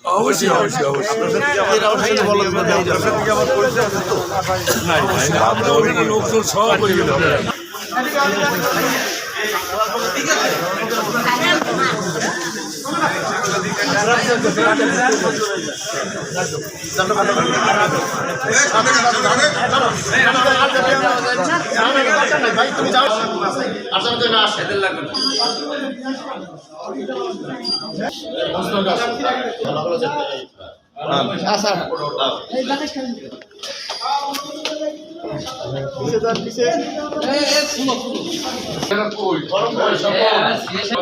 অবশ্যই অবশ্যই অবশ্যই লোকজন সব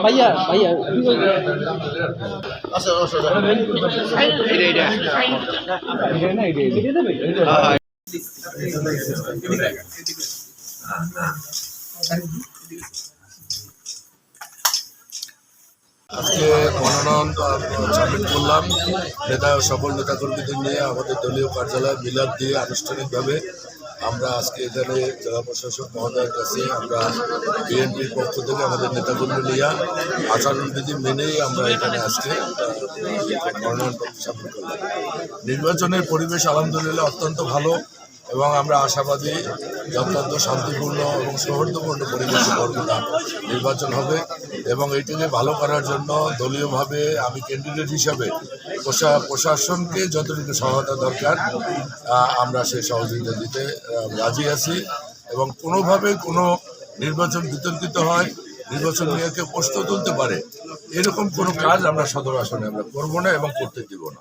ভাইয়া ভাইয়া আজকে মনোনয়ন সাবমিট করলাম সকল নেতাকর্মীদের নিয়ে আমাদের দলীয় কার্যালয় মিলাদ দিয়ে আনুষ্ঠানিকভাবে আমরা আজকে এখানে জেলা প্রশাসক মহোদয়ের কাছে আমরা বিএনপির পক্ষ থেকে আমাদের নেতাকর্মী নিয়ে আচরণবিধি মেনেই আমরা এখানে আজকে মনোনয়নপত্র সাবমিট করলাম। নির্বাচনের পরিবেশ আলহামদুলিল্লাহ অত্যন্ত ভালো এবং আমরা আশাবাদী অত্যন্ত শান্তিপূর্ণ এবং সৌহার্দ্যপূর্ণ পরিবেশে বরগুনা নির্বাচন হবে এবং এইটাকে ভালো করার জন্য দলীয়ভাবে আমি ক্যান্ডিডেট হিসাবে প্রশাসনকে যতটুকু সহায়তা দরকার আমরা সেই সহযোগিতা দিতে রাজি আছি এবং কোনোভাবে কোনো নির্বাচন বিতর্কিত হয়, নির্বাচন নিয়ে কেউ প্রশ্ন তুলতে পারে এরকম কোনো কাজ আমরা সদর আসনে আমরা করবো না এবং করতে দিব না।